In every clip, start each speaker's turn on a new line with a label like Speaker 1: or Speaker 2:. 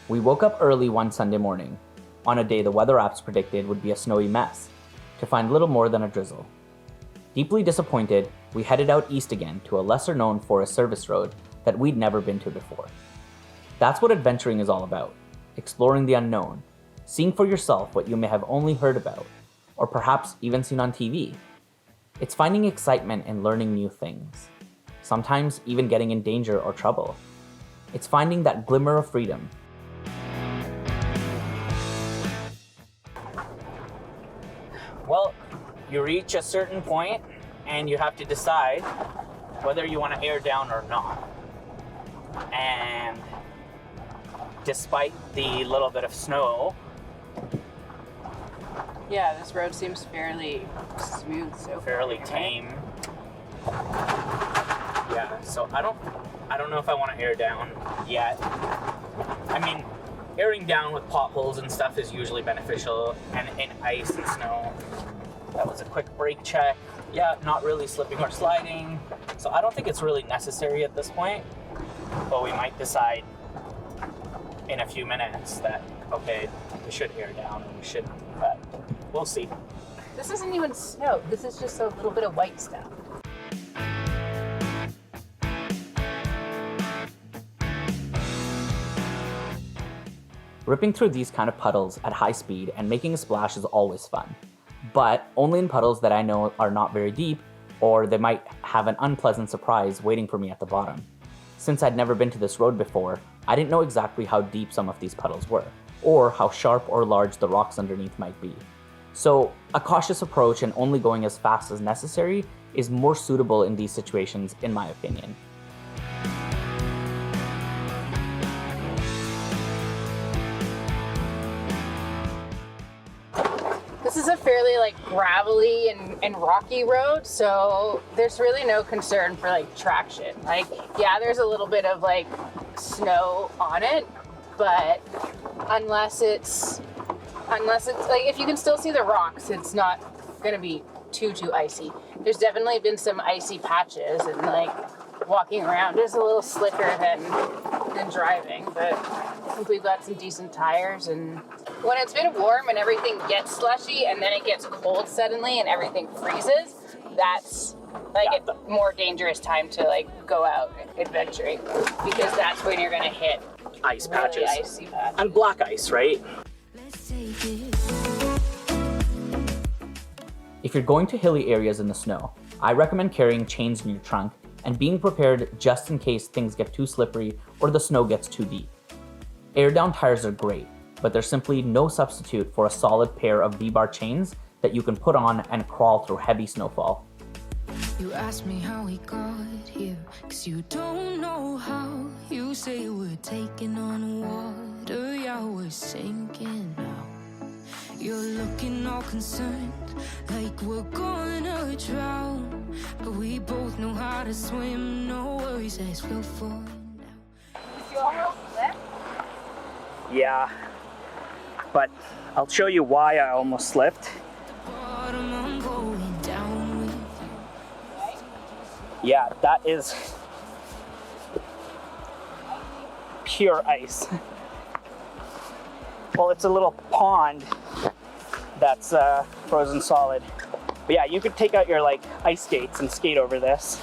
Speaker 1: We woke up early one Sunday morning, on a day the weather apps predicted would be a snowy mess, to find little more than a drizzle. Deeply disappointed, we headed out east again to a lesser-known forest service road that we'd never been to before. That's what adventuring is all about, exploring the unknown, seeing for yourself what you may have only heard about, or perhaps even seen on TV. It's finding excitement in learning new things, sometimes even getting in danger or trouble. It's finding that glimmer of freedom. Well, you reach a certain point and you have to decide whether you want to air down or not. And despite the little bit of snow,
Speaker 2: yeah, this road seems fairly smooth so far.
Speaker 1: Fairly tame. Yeah, so I don't know if I want to air down yet. I mean, airing down with potholes and stuff is usually beneficial, and in ice and snow. That was a quick brake check. Yeah, not really slipping or sliding. So I don't think it's really necessary at this point, but we might decide in a few minutes that, okay, we should air down and we shouldn't, but we'll see.
Speaker 2: This isn't even snow. This is just a little bit of white stuff.
Speaker 1: Ripping through these kind of puddles at high speed and making a splash is always fun, but only in puddles that I know are not very deep, or they might have an unpleasant surprise waiting for me at the bottom. Since I'd never been to this road before, I didn't know exactly how deep some of these puddles were, or how sharp or large the rocks underneath might be. So a cautious approach and only going as fast as necessary is more suitable in these situations, in my opinion.
Speaker 2: This is a fairly gravelly and rocky road, so there's really no concern for traction. Yeah, there's a little bit of snow on it, but unless it's if you can still see the rocks, it's not gonna be too icy. There's definitely been some icy patches, and walking around is a little slicker than driving, but I think we've got some decent tires. And when it's been warm and everything gets slushy and then it gets cold suddenly and everything freezes, that's a more dangerous time to go out adventuring, because that's when you're gonna hit
Speaker 1: Ice
Speaker 2: really
Speaker 1: patches.
Speaker 2: icy patches.
Speaker 1: And black ice, right? If you're going to hilly areas in the snow, I recommend carrying chains in your trunk and being prepared just in case things get too slippery or the snow gets too deep. Air down tires are great, but there's simply no substitute for a solid pair of V-bar chains that you can put on and crawl through heavy snowfall.
Speaker 3: You ask me how we got here, 'cause you don't know how. You say we're taking on water, yeah, we're sinking now. You're looking all concerned, like we're gonna drown, but we both know how to swim, no worries as we'll fall now.
Speaker 2: You almost slipped?
Speaker 1: Yeah, but I'll show you why I almost slipped.
Speaker 3: Bottom, I'm going down with you.
Speaker 1: Yeah, that is pure ice. Well, it's a little pond that's frozen solid. But yeah, you could take out your ice skates and skate over this.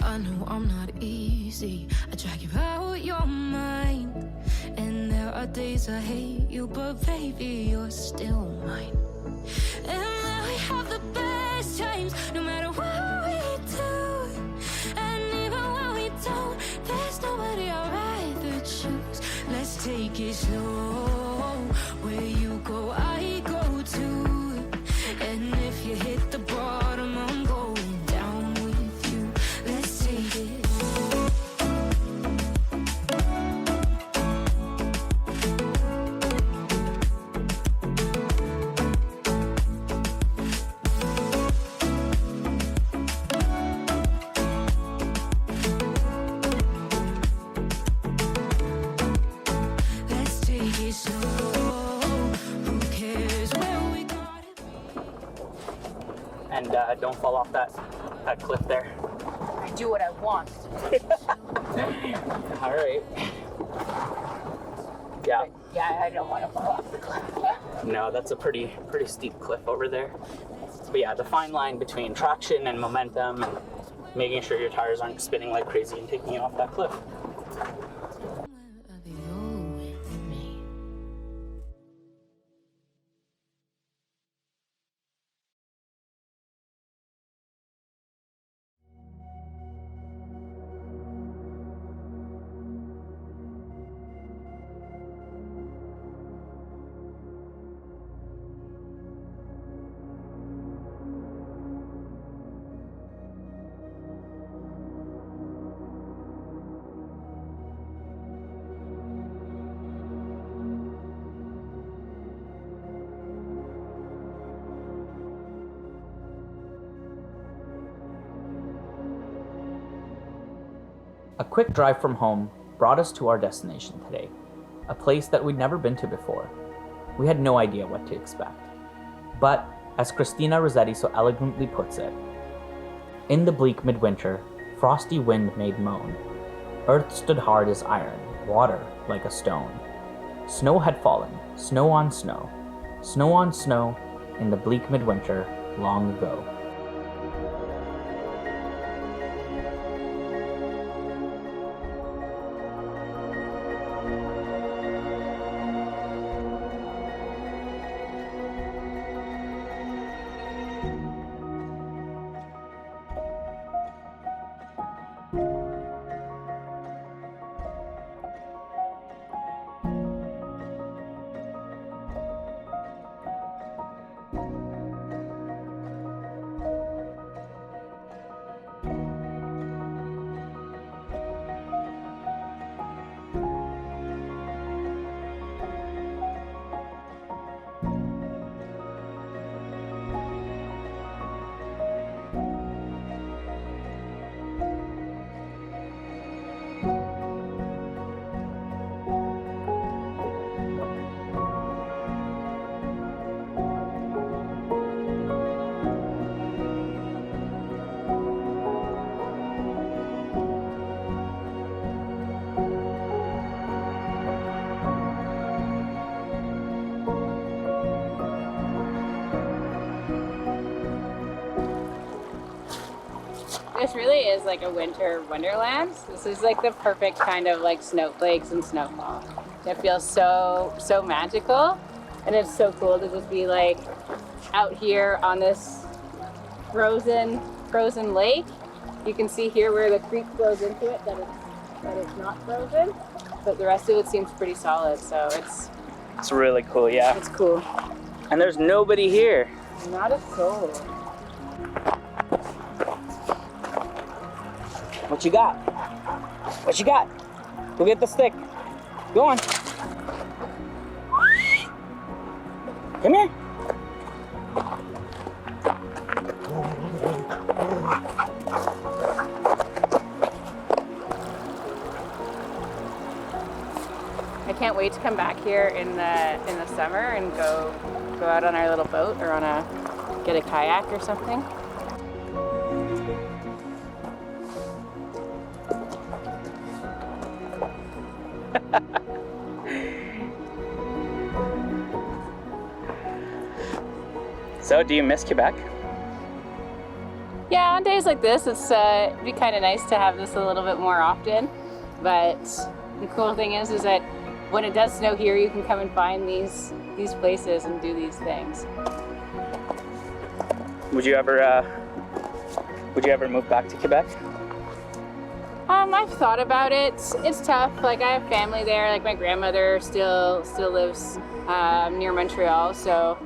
Speaker 3: I know I'm not easy, I drag you out your mind, and there are days I hate you, but baby, you're still mine. And now we have the best times, no matter what we do. And even when we don't, there's nobody I'd rather choose. Let's take it slow. Where you go, I go too. And if you hit the bottom, I'm going down with you. Let's take it. Let's take
Speaker 1: don't fall off that cliff there.
Speaker 2: I do what I want.
Speaker 1: All right. Yeah.
Speaker 2: Yeah, I don't want to fall off the cliff.
Speaker 1: No, that's a pretty steep cliff over there. But yeah, the fine line between traction and momentum and making sure your tires aren't spinning like crazy and taking you off that cliff. A quick drive from home brought us to our destination today, a place that we'd never been to before. We had no idea what to expect. But, as Christina Rossetti so elegantly puts it, in the bleak midwinter, frosty wind made moan. Earth stood hard as iron, water like a stone. Snow had fallen, snow on snow, snow on snow, in the bleak midwinter long ago.
Speaker 2: This really is like a winter wonderland. This is like the perfect kind of like snowflakes and snowfall. It feels so magical, and it's so cool to just be like out here on this frozen lake. You can see here where the creek flows into it that it's not frozen, but the rest of it seems pretty solid. So
Speaker 1: It's really cool, yeah.
Speaker 2: it's cool.
Speaker 1: And there's nobody here.
Speaker 2: Not a soul.
Speaker 1: What you got? What you got? Go get the stick. Go on. Come here.
Speaker 2: I can't wait to come back here in the summer and go out on our little boat or get a kayak or something.
Speaker 1: So, do you miss Quebec?
Speaker 2: Yeah, on days like this, it'd be kind of nice to have this a little bit more often. But the cool thing is that when it does snow here, you can come and find these places and do these things.
Speaker 1: Would you ever move back to Quebec?
Speaker 2: I've thought about it. It's tough. Like, I have family there. Like, my grandmother still lives near Montreal, so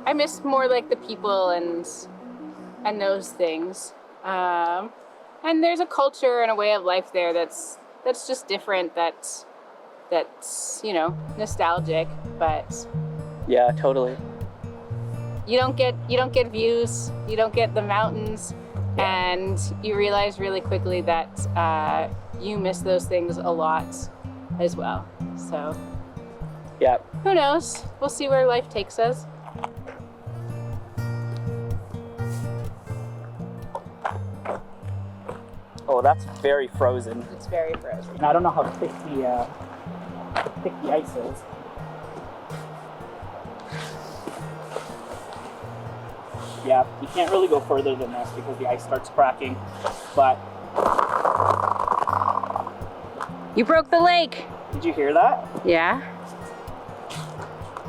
Speaker 2: I miss more like the people and those things. And there's a culture and a way of life there that's just different. That's nostalgic, but
Speaker 1: Yeah, totally.
Speaker 2: you don't get views. You don't get the mountains. And you realize really quickly that you miss those things a lot as well. So,
Speaker 1: Yeah.
Speaker 2: who knows? We'll see where life takes us.
Speaker 1: Oh, that's very frozen.
Speaker 2: It's very frozen.
Speaker 1: And I don't know how thick the ice is. Yeah, you can't really go further than this because the ice starts cracking. But
Speaker 2: You broke the lake.
Speaker 1: did you hear that?
Speaker 2: Yeah.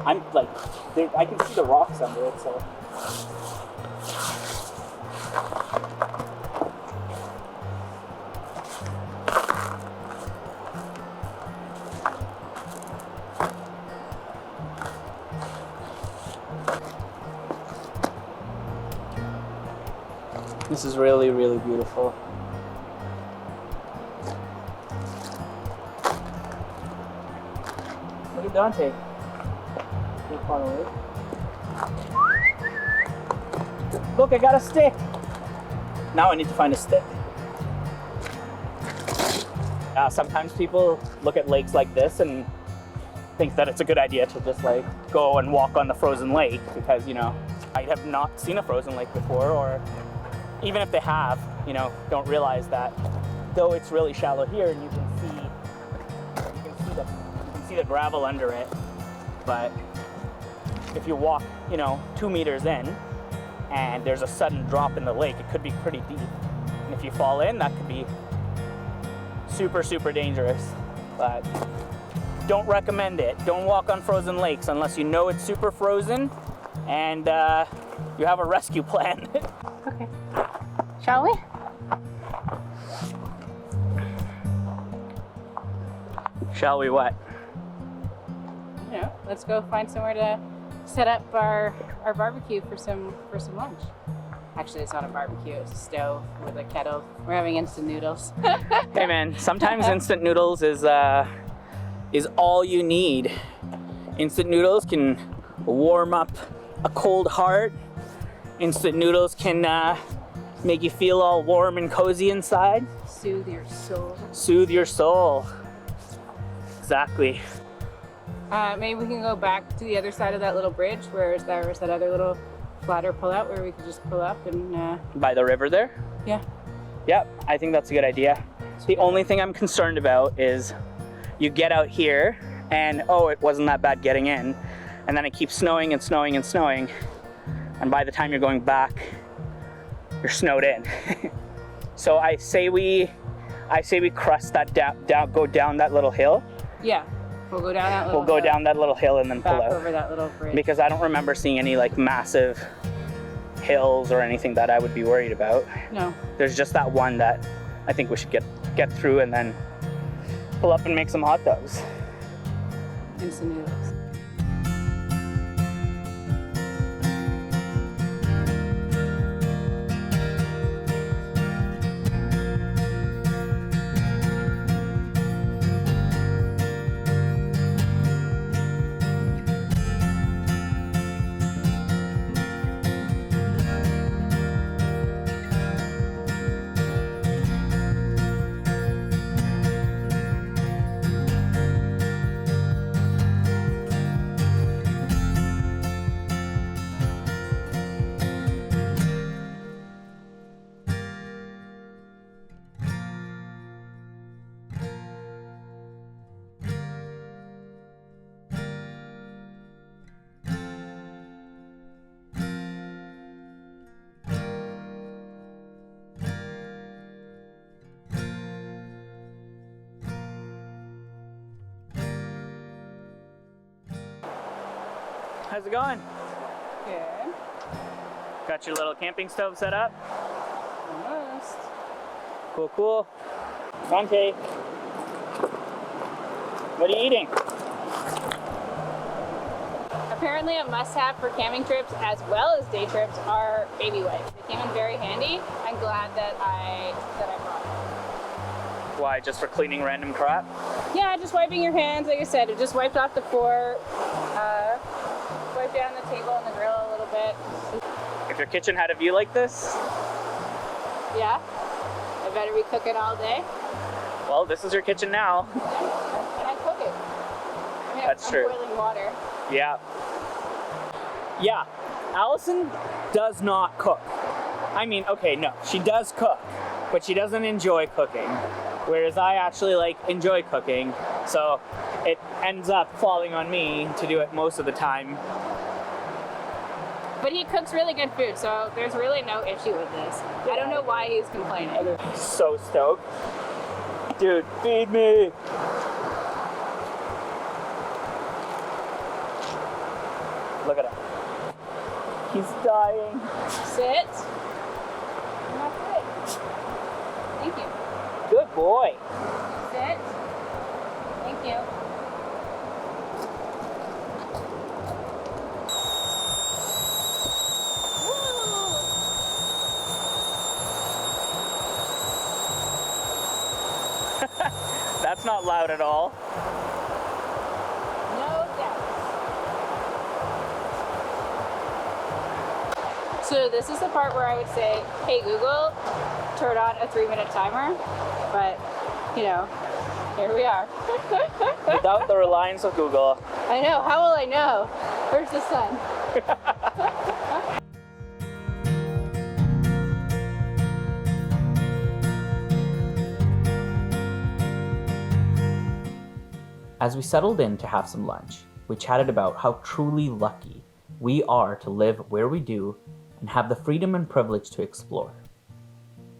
Speaker 1: I'm like, I can see the rocks under it, so. This is really, really beautiful. Look at Dante. Look, I got a stick. Now I need to find a stick. Sometimes people look at lakes like this and think that it's a good idea to just like go and walk on the frozen lake because, you know, I have not seen a frozen lake before, or even if they have, you know, don't realize that though it's really shallow here and you can see the gravel under it, but if you walk, you know, 2 meters in and there's a sudden drop in the lake, it could be pretty deep. And if you fall in, that could be super, super dangerous. But don't recommend it. Don't walk on frozen lakes unless you know it's super frozen and you have a rescue plan.
Speaker 2: Okay. Shall we?
Speaker 1: Shall we what?
Speaker 2: Yeah. Let's go find somewhere to set up our barbecue for some lunch. Actually, it's not a barbecue, it's a stove with a kettle. We're having instant noodles.
Speaker 1: Hey man, sometimes instant noodles is all you need. Instant noodles can warm up a cold heart. Instant noodles can make you feel all warm and cozy inside.
Speaker 2: Soothe your soul.
Speaker 1: Soothe your soul. Exactly.
Speaker 2: Maybe we can go back to the other side of that little bridge where there was that other little flatter pull-out where we could just pull up and...
Speaker 1: By the river there?
Speaker 2: Yeah.
Speaker 1: Yep, I think that's a good idea. The only thing I'm concerned about is you get out here and, oh, it wasn't that bad getting in. And then it keeps snowing and snowing and snowing. And by the time you're going back, you're snowed in. So I say we crust that down, go down that little hill.
Speaker 2: Yeah. We'll go down that little
Speaker 1: We'll go
Speaker 2: hill,
Speaker 1: down that little hill and then pull
Speaker 2: back
Speaker 1: out.
Speaker 2: over that little bridge.
Speaker 1: Because I don't remember seeing any like massive hills or anything that I would be worried about.
Speaker 2: No.
Speaker 1: There's just that one that I think we should get through and then pull up and make some hot dogs.
Speaker 2: Instant noodles.
Speaker 1: How's it going?
Speaker 2: Good.
Speaker 1: Got your little camping stove set up?
Speaker 2: Almost.
Speaker 1: Cool, cool. Dante, what are you eating?
Speaker 2: Apparently a must-have for camping trips as well as day trips are baby wipes. They came in very handy. I'm glad that I brought them.
Speaker 1: Why, just for cleaning random crap?
Speaker 2: Yeah, just wiping your hands. Like I said, it just wiped off the floor. Wiped down the table and the grill a little bit.
Speaker 1: If your kitchen had a view like this?
Speaker 2: Yeah. I better be cooking all day.
Speaker 1: Well, this is your kitchen now.
Speaker 2: And I cook it. I mean,
Speaker 1: That's
Speaker 2: I'm
Speaker 1: true.
Speaker 2: boiling water.
Speaker 1: Yeah. Yeah, Allison does not cook. I mean, okay, no, she does cook, but she doesn't enjoy cooking. Whereas I actually enjoy cooking, so it ends up falling on me to do it most of the time.
Speaker 2: But he cooks really good food, so there's really no issue with this. I don't know why he's complaining.
Speaker 1: So stoked. Dude, feed me! Look at him. He's dying.
Speaker 2: Sit. That's it. Thank you.
Speaker 1: Good boy.
Speaker 2: Sit. Thank you.
Speaker 1: That's not loud at all.
Speaker 2: No doubt. So this is the part where I would say, hey Google, turn on a 3-minute timer. But, you know, here we are.
Speaker 1: Without the reliance of Google.
Speaker 2: I know, how will I know? Where's the sun?
Speaker 1: As we settled in to have some lunch, we chatted about how truly lucky we are to live where we do and have the freedom and privilege to explore.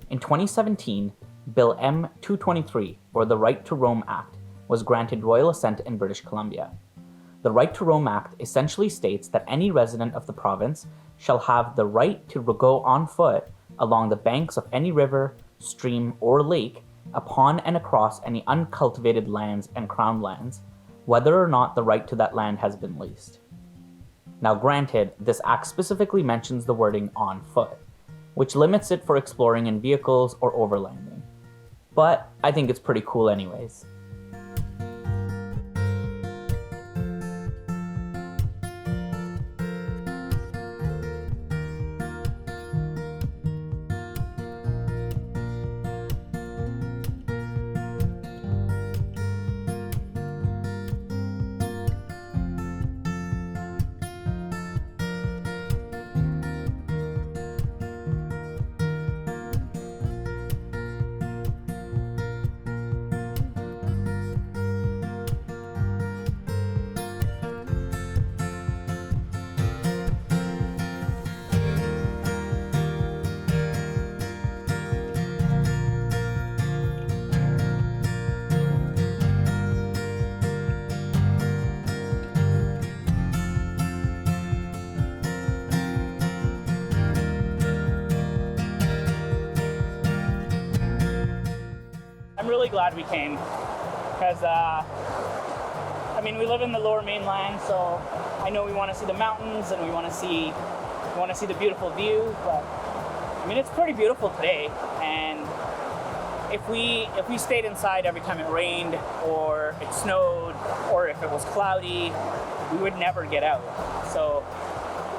Speaker 1: In 2017, Bill M-223, or the Right to Roam Act, was granted royal assent in British Columbia. The Right to Roam Act essentially states that any resident of the province shall have the right to go on foot along the banks of any river, stream, or lake upon and across any uncultivated lands and crown lands, whether or not the right to that land has been leased. Now granted, this act specifically mentions the wording on foot, which limits it for exploring in vehicles or overlanding. But I think it's pretty cool anyways. I'm really glad we came because, we live in the Lower Mainland, so I know we want to see the mountains and we want to see the beautiful view. But it's pretty beautiful today, and if we stayed inside every time it rained or it snowed or if it was cloudy, we would never get out. So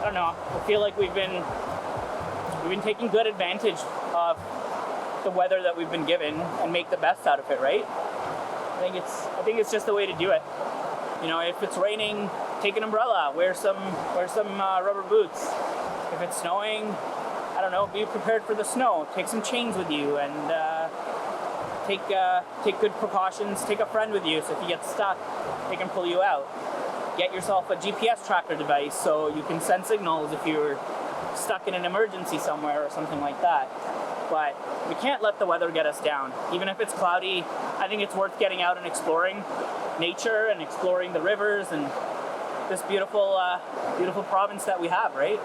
Speaker 1: I don't know. I feel like we've been taking good advantage of the weather that we've been given and make the best out of it, right? I think it's just the way to do it. If it's raining, take an umbrella, wear some rubber boots. If it's snowing, I don't know, be prepared for the snow. Take some chains with you and take good precautions. Take a friend with you, so if you get stuck, they can pull you out. Get yourself a GPS tracker device so you can send signals if you're stuck in an emergency somewhere or something like that. But we can't let the weather get us down. Even if it's cloudy, I think it's worth getting out and exploring nature and exploring the rivers and this beautiful province that we have, right?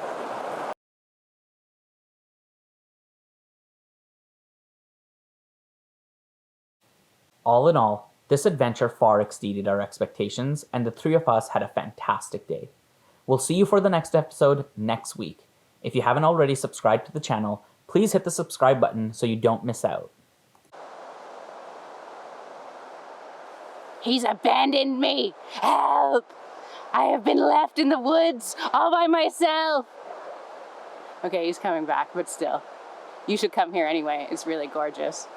Speaker 1: All in all, this adventure far exceeded our expectations, and the three of us had a fantastic day. We'll see you for the next episode next week. If you haven't already subscribed to the channel, please hit the subscribe button so you don't miss out.
Speaker 2: He's abandoned me! Help! I have been left in the woods all by myself! Okay, he's coming back, but still. You should come here anyway. It's really gorgeous.